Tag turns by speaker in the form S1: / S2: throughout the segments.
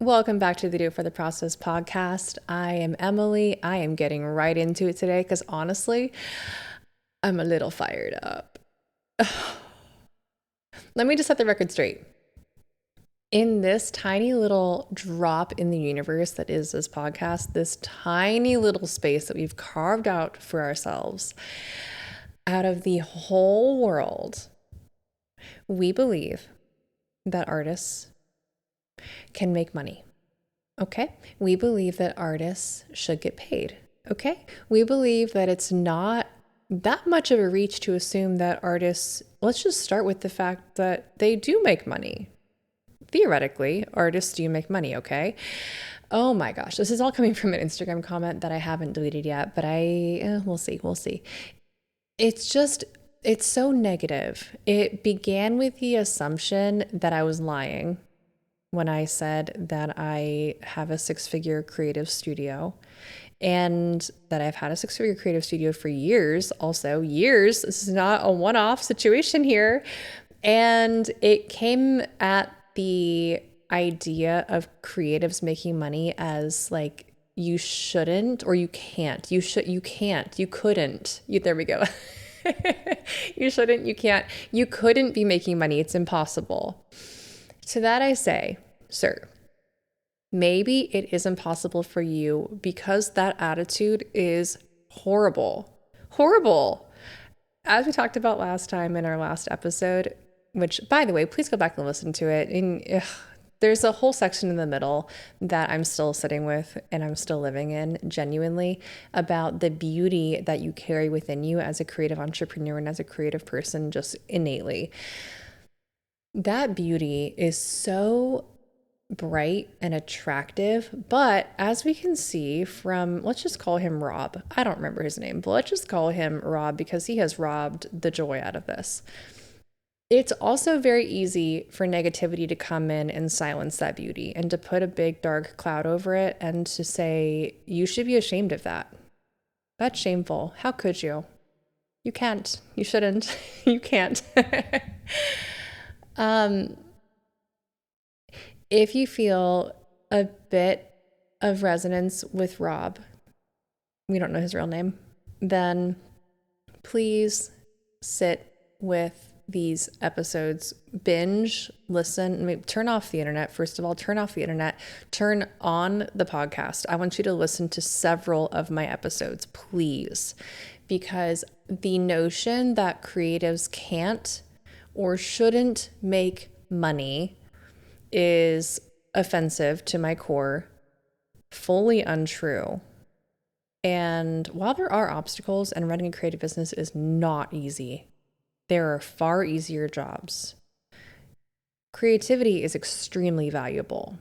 S1: Welcome back to the Do It for the Process podcast. I am Emily. I am getting right into it today because honestly, I'm a little fired up. Let me just set the record straight. In this tiny little drop in the universe that is this podcast, this tiny little space that we've carved out for ourselves, out of the whole world, we believe that artists can make money. Okay? We believe that artists should get paid. Okay? We believe that it's not that much of a reach to assume that artists, let's just start with the fact that they do make money. Theoretically, artists do make money, okay? Oh my gosh, this is all coming from an Instagram comment that I haven't deleted yet, but we'll see. It's so negative. It began with the assumption that I was lying when I said that I have a six-figure creative studio and that I've had a six-figure creative studio for years, also years. This is not a one-off situation here. And it came at the idea of creatives making money as like, you shouldn't, or you can't, you couldn't, there we go. You shouldn't, you can't, you couldn't be making money. It's impossible. To that I say, sir, maybe it is impossible for you because that attitude is horrible. Horrible. As we talked about last time in our last episode, which, by the way, please go back and listen to it. And there's a whole section in the middle that I'm still sitting with and I'm still living in genuinely about the beauty that you carry within you as a creative entrepreneur and as a creative person just innately. That beauty is so bright and attractive, but as we can see from, let's just call him Rob. I don't remember his name, but let's just call him Rob because he has robbed the joy out of this. It's also very easy for negativity to come in and silence that beauty and to put a big dark cloud over it and to say, you should be ashamed of that. That's shameful. How could you? You can't. You shouldn't. You can't. If you feel a bit of resonance with Rob, we don't know his real name, then please sit with these episodes, binge, listen, maybe turn off the internet. First of all, turn off the internet, turn on the podcast. I want you to listen to several of my episodes, please, because the notion that creatives can't or shouldn't make money is offensive to my core, fully untrue. And while there are obstacles and running a creative business is not easy, there are far easier jobs. Creativity is extremely valuable.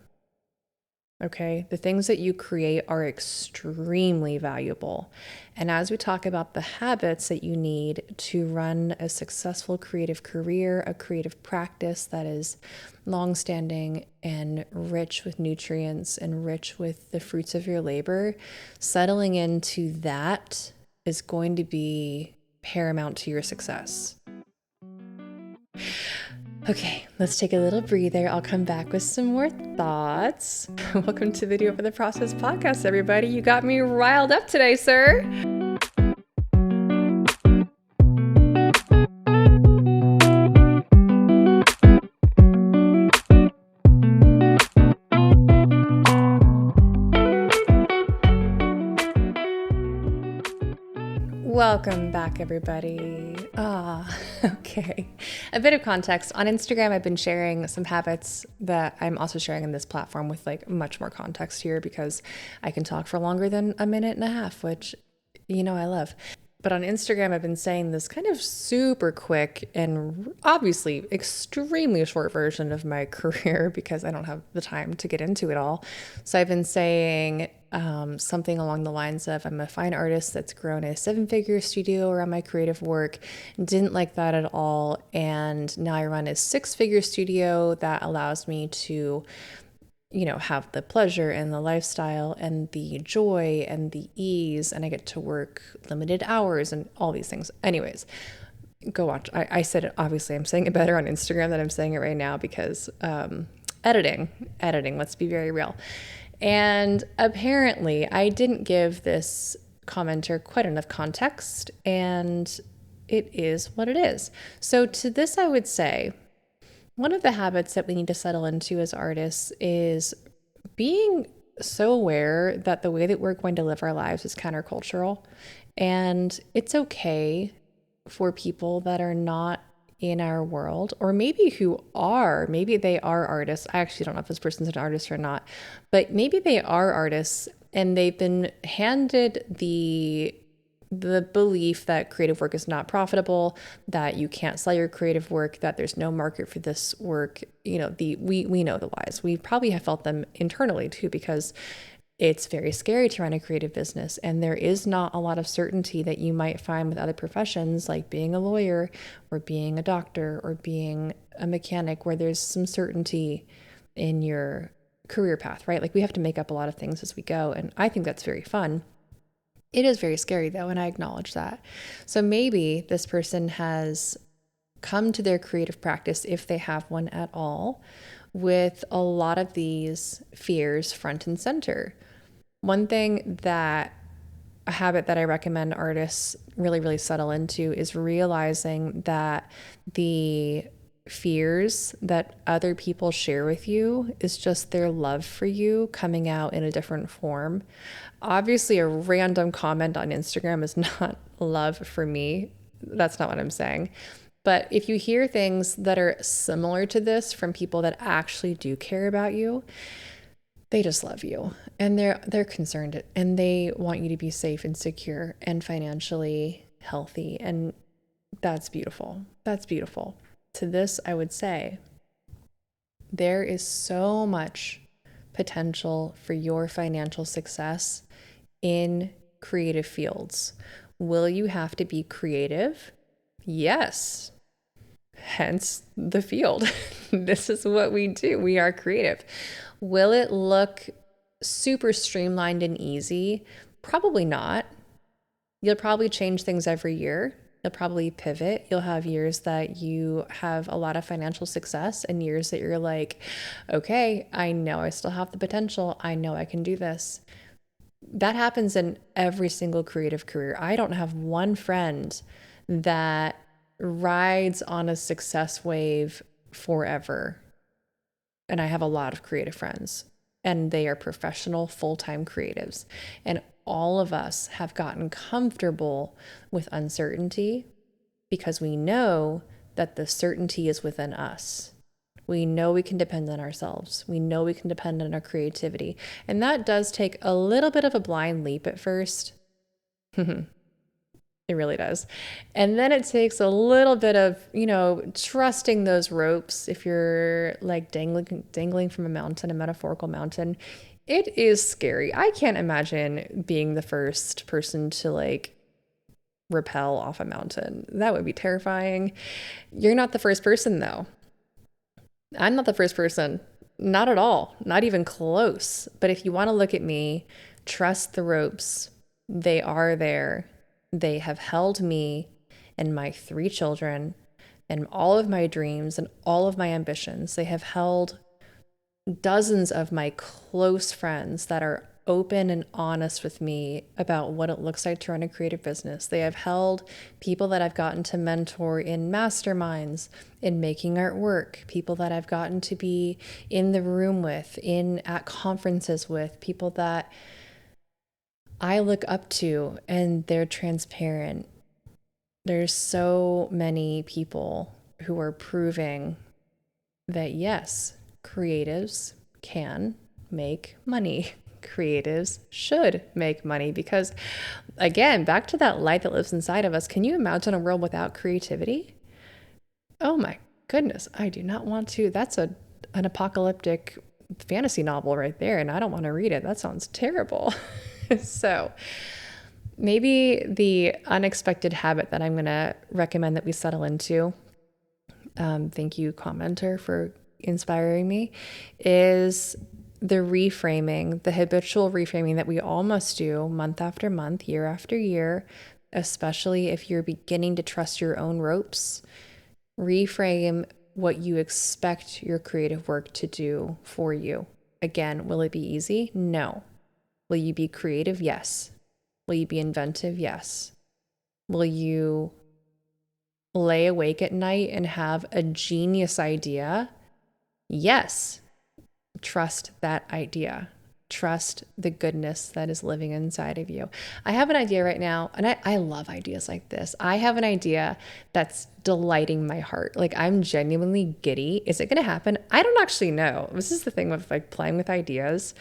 S1: Okay, the things that you create are extremely valuable. And as we talk about the habits that you need to run a successful creative career, a creative practice that is long-standing and rich with nutrients and rich with the fruits of your labor, settling into that is going to be paramount to your success. Okay, let's take a little breather. I'll come back with some more thoughts. Welcome to the Do It for the Process podcast, everybody. You got me riled up today, sir. Welcome back, everybody. Okay. A bit of context. On Instagram, I've been sharing some habits that I'm also sharing in this platform with like much more context here because I can talk for longer than a minute and a half, which, I love. But on Instagram, I've been saying this kind of super quick and obviously extremely short version of my career because I don't have the time to get into it all. So I've been saying something along the lines of, I'm a fine artist that's grown a 7-figure studio around my creative work, didn't like that at all. And now I run a 6-figure studio that allows me to have the pleasure and the lifestyle and the joy and the ease, and I get to work limited hours and all these things. Anyways, go watch. I said it, obviously I'm saying it better on Instagram than I'm saying it right now because editing, let's be very real. And apparently, I didn't give this commenter quite enough context, and it is what it is. So, to this, I would say one of the habits that we need to settle into as artists is being so aware that the way that we're going to live our lives is countercultural. And it's okay for people that are not in our world, or maybe maybe they are artists. I actually don't know if this person's an artist or not, but maybe they are artists and they've been handed the belief that creative work is not profitable, that you can't sell your creative work, that there's no market for this work. We know the lies. We probably have felt them internally too, because it's very scary to run a creative business, and there is not a lot of certainty that you might find with other professions, like being a lawyer or being a doctor or being a mechanic, where there's some certainty in your career path, right? Like, we have to make up a lot of things as we go, and I think that's very fun. It is very scary though, and I acknowledge that. So maybe this person has come to their creative practice, if they have one at all, with a lot of these fears front and center. One thing that a habit that I recommend artists really, really settle into is realizing that the fears that other people share with you is just their love for you coming out in a different form. Obviously, a random comment on Instagram is not love for me. That's not what I'm saying. But if you hear things that are similar to this from people that actually do care about you, they just love you, and they're concerned, and they want you to be safe and secure and financially healthy. And that's beautiful. That's beautiful. To this, I would say there is so much potential for your financial success in creative fields. Will you have to be creative? Yes. Hence the field. This is what we do. We are creative. Will it look super streamlined and easy? Probably not. You'll probably change things every year. You'll probably pivot. You'll have years that you have a lot of financial success and years that you're like, okay, I know I still have the potential. I know I can do this. That happens in every single creative career. I don't have one friend that rides on a success wave forever. And I have a lot of creative friends, and they are professional, full-time creatives. And all of us have gotten comfortable with uncertainty because we know that the certainty is within us. We know we can depend on ourselves. We know we can depend on our creativity. And that does take a little bit of a blind leap at first. It really does. And then it takes a little bit of, trusting those ropes. If you're like dangling from a mountain, a metaphorical mountain, it is scary. I can't imagine being the first person to like rappel off a mountain. That would be terrifying. You're not the first person though. I'm not the first person. Not at all. Not even close. But if you want to look at me, trust the ropes. They are there. They have held me and my 3 children and all of my dreams and all of my ambitions. They have held dozens of my close friends that are open and honest with me about what it looks like to run a creative business. They have held people that I've gotten to mentor in masterminds, in making art work, people that I've gotten to be in the room with, at conferences with, people that I look up to, and they're transparent. There's so many people who are proving that yes, creatives can make money. Creatives should make money because, again, back to that light that lives inside of us. Can you imagine a world without creativity? Oh my goodness, I do not want to. That's an apocalyptic fantasy novel right there, and I don't want to read it. That sounds terrible. So maybe the unexpected habit that I'm going to recommend that we settle into, thank you, commenter, for inspiring me, is the reframing, the habitual reframing that we all must do month after month, year after year, especially if you're beginning to trust your own ropes. Reframe what you expect your creative work to do for you. Again, will it be easy? No. Will you be creative? Yes. Will you be inventive? Yes. Will you lay awake at night and have a genius idea? Yes. Trust that idea. Trust the goodness that is living inside of you. I have an idea right now, and I love ideas like this. I have an idea that's delighting my heart. Like, I'm genuinely giddy. Is it going to happen? I don't actually know. This is the thing with like playing with ideas.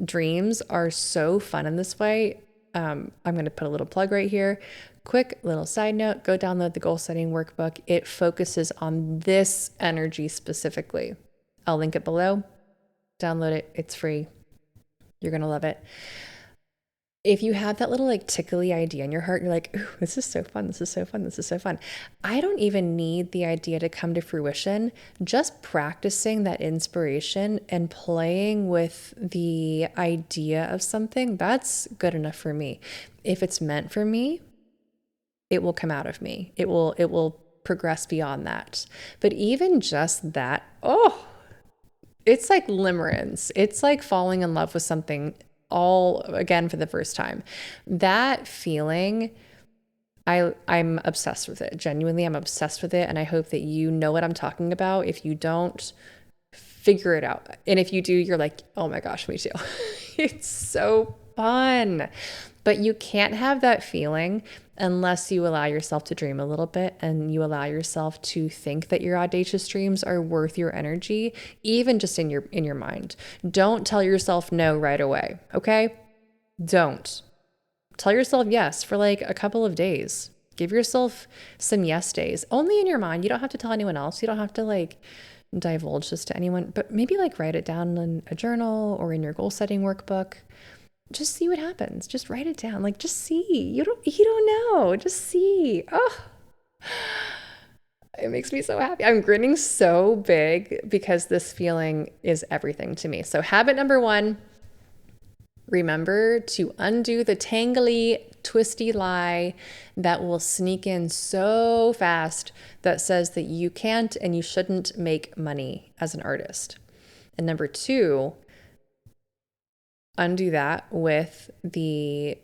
S1: Dreams are so fun in this way. I'm going to put a little plug right here. Quick little side note, go download the goal setting workbook. It focuses on this energy specifically. I'll link it below. Download it. It's free. You're going to love it. If you have that little like tickly idea in your heart, you're like, ooh, this is so fun. This is so fun. This is so fun. I don't even need the idea to come to fruition. Just practicing that inspiration and playing with the idea of something, that's good enough for me. If it's meant for me, it will come out of me. It will progress beyond that. But even just that, it's like limerence. It's like falling in love with something all again for the first time. That feeling, I'm obsessed with it. Genuinely, I'm obsessed with it. And I hope that you know what I'm talking about. If you don't, figure it out. And if you do, you're like, oh my gosh, me too. It's so fun. But you can't have that feeling unless you allow yourself to dream a little bit and you allow yourself to think that your audacious dreams are worth your energy, even just in your mind. Don't tell yourself no right away, okay? Don't. Tell yourself yes for like a couple of days. Give yourself some yes days, only in your mind. You don't have to tell anyone else. You don't have to like divulge this to anyone, but maybe like write it down in a journal or in your goal setting workbook. Just see what happens. Just write it down. Like, just see. You don't know. Just see. Oh, it makes me so happy. I'm grinning so big because this feeling is everything to me. So habit number 1, remember to undo the tangly, twisty lie that will sneak in so fast that says that you can't and you shouldn't make money as an artist. And number 2, undo that with the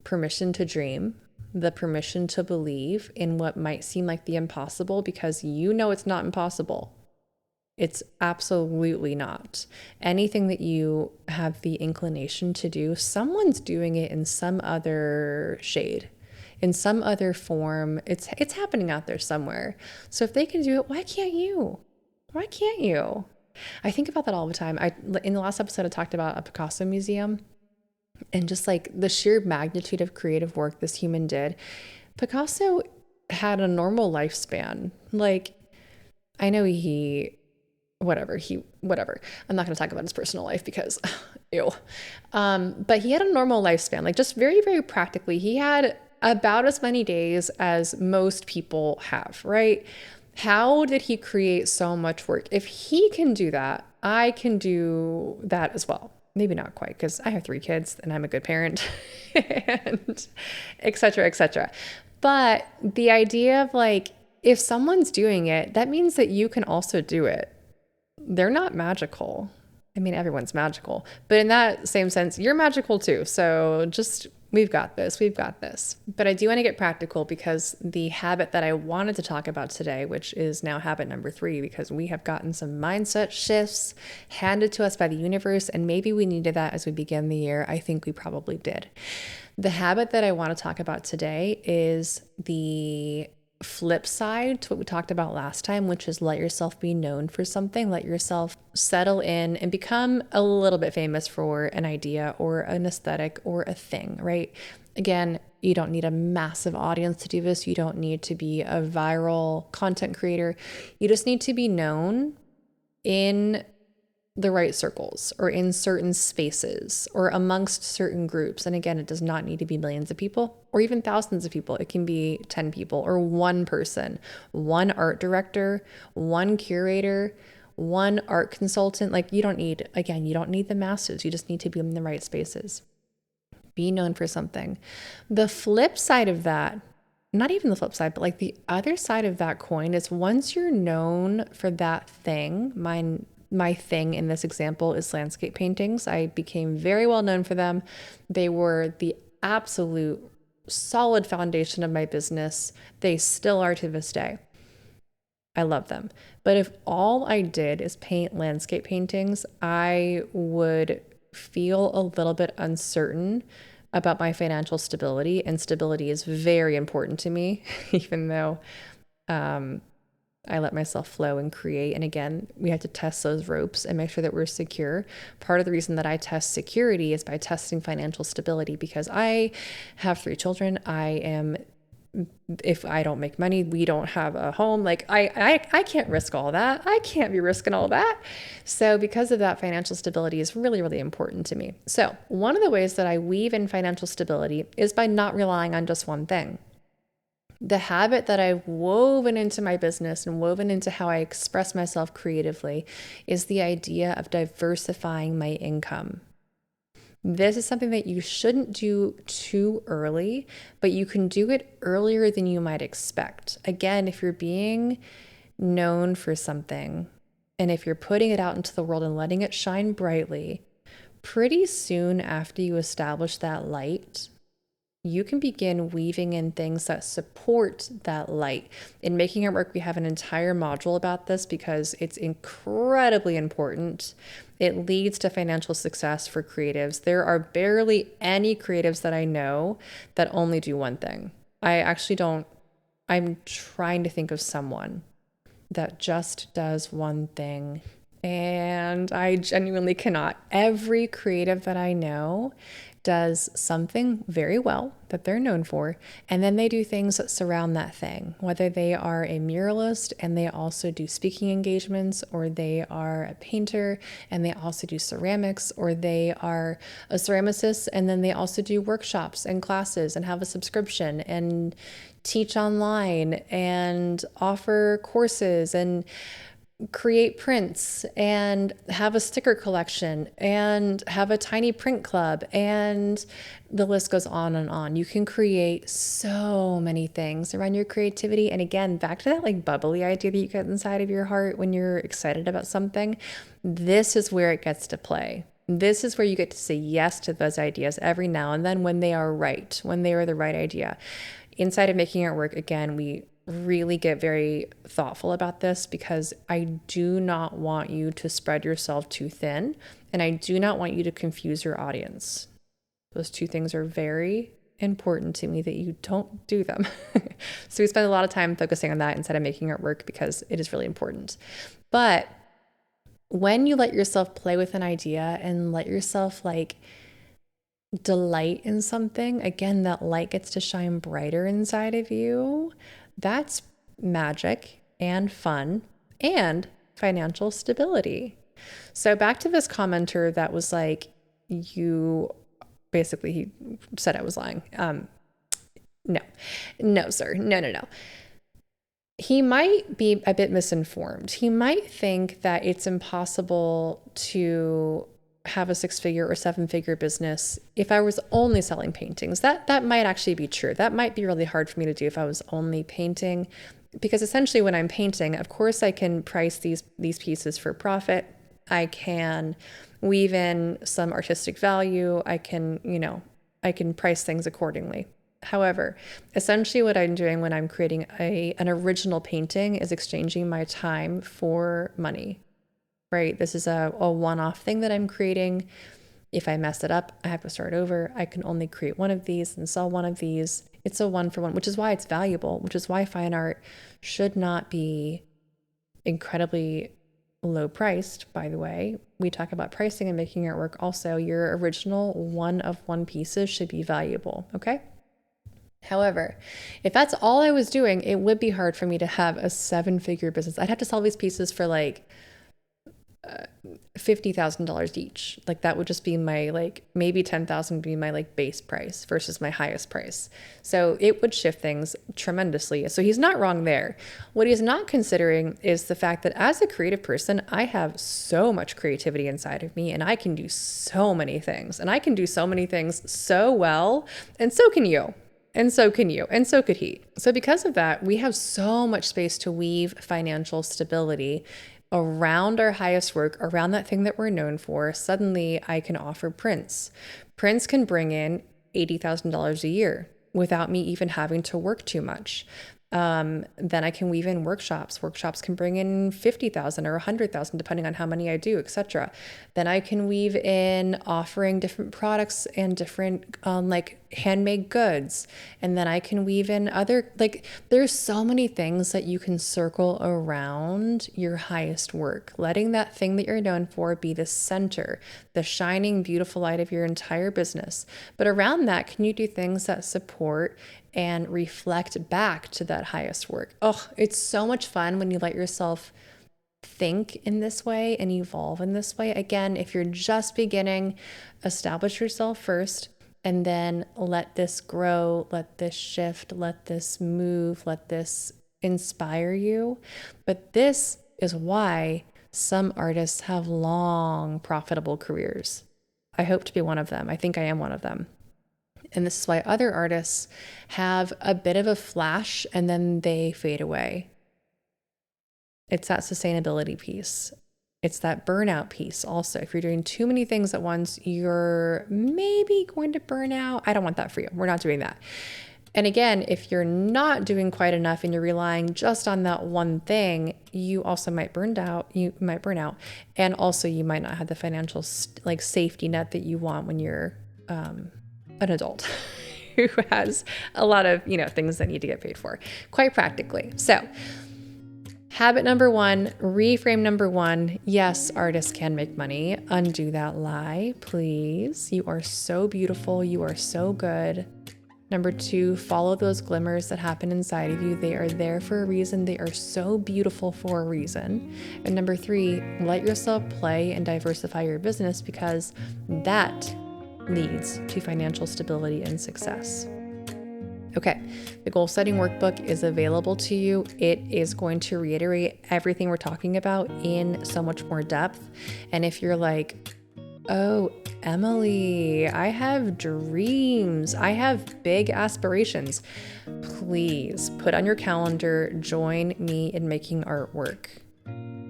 S1: permission to dream, the permission to believe in what might seem like the impossible, because you know it's not impossible. It's absolutely not. Anything that you have the inclination to do, someone's doing it in some other shade, in some other form. It's happening out there somewhere. So if they can do it, why can't you? Why can't you? I think about that all the time. In the last episode, I talked about a Picasso museum and just like the sheer magnitude of creative work this human did. Picasso had a normal lifespan. Like, I know whatever. I'm not going to talk about his personal life because, ew. But he had a normal lifespan. Like, just very, very practically, he had about as many days as most people have, right? How did he create so much work? If he can do that, I can do that as well. Maybe not quite, because I have 3 kids and I'm a good parent and et cetera, et cetera. But the idea of like, if someone's doing it, that means that you can also do it. They're not magical. I mean, everyone's magical, but in that same sense, you're magical too. So just, we've got this. But I do want to get practical because the habit that I wanted to talk about today, which is now habit number 3, because we have gotten some mindset shifts handed to us by the universe, and maybe we needed that as we began the year. I think we probably did. The habit that I want to talk about today is the flip side to what we talked about last time, which is let yourself be known for something, let yourself settle in and become a little bit famous for an idea or an aesthetic or a thing, right? Again, you don't need a massive audience to do this. You don't need to be a viral content creator. You just need to be known in the right circles or in certain spaces or amongst certain groups. And again, it does not need to be millions of people or even thousands of people. It can be 10 people or one person, one art director, one curator, one art consultant. Like, you don't need the masses. You just need to be in the right spaces. Be known for something. The flip side of that not even the flip side, but like the other side of that coin is once you're known for that thing, my thing in this example is landscape paintings. I became very well known for them. They were the absolute solid foundation of my business. They still are to this day. I love them. But if all I did is paint landscape paintings, I would feel a little bit uncertain about my financial stability. And stability is very important to me, even though I let myself flow and create. And again, we have to test those ropes and make sure that we're secure. Part of the reason that I test security is by testing financial stability, because I have 3 children. If I don't make money, we don't have a home. Like I can't risk all that. I can't be risking all that. So because of that, financial stability is really, really important to me. So one of the ways that I weave in financial stability is by not relying on just one thing. The habit that I've woven into my business and woven into how I express myself creatively is the idea of diversifying my income. This is something that you shouldn't do too early, but you can do it earlier than you might expect. Again, if you're being known for something and if you're putting it out into the world and letting it shine brightly, pretty soon after you establish that light, you can begin weaving in things that support that light. In Making It Work, we have an entire module about this because it's incredibly important. It leads to financial success for creatives. There are barely any creatives that I know that only do one thing. I'm trying to think of someone that just does one thing, and I genuinely cannot. Every creative that I know does something very well that they're known for, and then they do things that surround that thing, whether they are a muralist and they also do speaking engagements, or they are a painter and they also do ceramics, or they are a ceramicist and then they also do workshops and classes and have a subscription and teach online and offer courses and create prints and have a sticker collection and have a tiny print club, and the list goes on and on. You can create so many things around your creativity. And again, back to that like bubbly idea that you get inside of your heart when you're excited about something. This is where it gets to play. This is where you get to say yes to those ideas every now and then when they are right, when they are the right idea. Inside of Making It Work, again, we really get very thoughtful about this because I do not want you to spread yourself too thin, and I do not want you to confuse your audience. Those two things are very important to me that you don't do them. So we spend a lot of time focusing on that instead of Making It Work because it is really important. But when you let yourself play with an idea and let yourself like delight in something, again, that light gets to shine brighter inside of you. That's magic and fun and financial stability. So back to this commenter that was like, he said I was lying. No, sir. No. He might be a bit misinformed. He might think that it's impossible to have a 6-figure or 7-figure business if I was only selling paintings. That might actually be true. That might be really hard for me to do if I was only painting, because essentially when I'm painting, of course I can price these pieces for profit. I can weave in some artistic value. I can price things accordingly. However, essentially what I'm doing when I'm creating an original painting is exchanging my time for money. Right? This is a one-off thing that I'm creating. If I mess it up, I have to start over. I can only create one of these and sell one of these. It's a one for one, which is why it's valuable, which is why fine art should not be incredibly low priced, by the way. We talk about pricing and Making It Work. Also, your original one of one pieces should be valuable, okay? However, if that's all I was doing, it would be hard for me to have a 7-figure business. I'd have to sell these pieces for like $50,000 each. Like that would just be my maybe 10,000 would be my base price versus my highest price. So it would shift things tremendously. So he's not wrong there. What he's not considering is the fact that as a creative person, I have so much creativity inside of me and I can do so many things, and I can do so many things so well, and so can you. And so can you, and so could he. So because of that, we have so much space to weave financial stability around our highest work, around that thing that we're known for. Suddenly I can offer prints. Prints can bring in $80,000 a year without me even having to work too much. Then I can weave in workshops. Workshops can bring in 50,000 or 100,000, depending on how many I do, etc. Then I can weave in offering different products and different, like handmade goods. And then I can weave in other, like there's so many things that you can circle around your highest work, letting that thing that you're known for be the center, the shining, beautiful light of your entire business. But around that, can you do things that support and reflect back to that highest work? Oh, it's so much fun when you let yourself think in this way and evolve in this way. Again, if you're just beginning, establish yourself first and then let this grow, let this shift, let this move, let this inspire you. But this is why some artists have long, profitable careers. I hope to be one of them. I think I am one of them. And this is why other artists have a bit of a flash and then they fade away. It's that sustainability piece. It's that burnout piece also. If you're doing too many things at once, you're maybe going to burn out. I don't want that for you. We're not doing that. And again, if you're not doing quite enough and you're relying just on that one thing, you also might burn out. You might burn out. And also you might not have the financial like safety net that you want when you're an adult who has a lot of, things that need to get paid for, quite practically. So habit number 1, reframe number 1. Yes, artists can make money. Undo that lie, please. You are so beautiful. You are so good. Number 2, follow those glimmers that happen inside of you. They are there for a reason. They are so beautiful for a reason. And number 3, let yourself play and diversify your business because that leads to financial stability and success. Okay, the goal setting workbook is available to you. It is going to reiterate everything we're talking about in so much more depth. And if you're like, oh, Emily, I have dreams, I have big aspirations, please put on your calendar, join me in making artwork.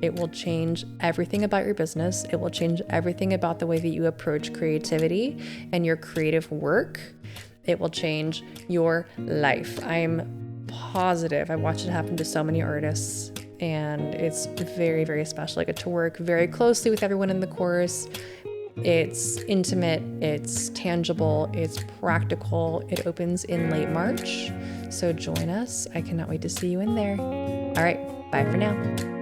S1: It will change everything about your business. It will change everything about the way that you approach creativity and your creative work. It will change your life. I'm positive. I've watched it happen to so many artists, and it's very, very special. I get to work very closely with everyone in the course. It's intimate, it's tangible, it's practical. It opens in late March. So join us. I cannot wait to see you in there. All right, bye for now.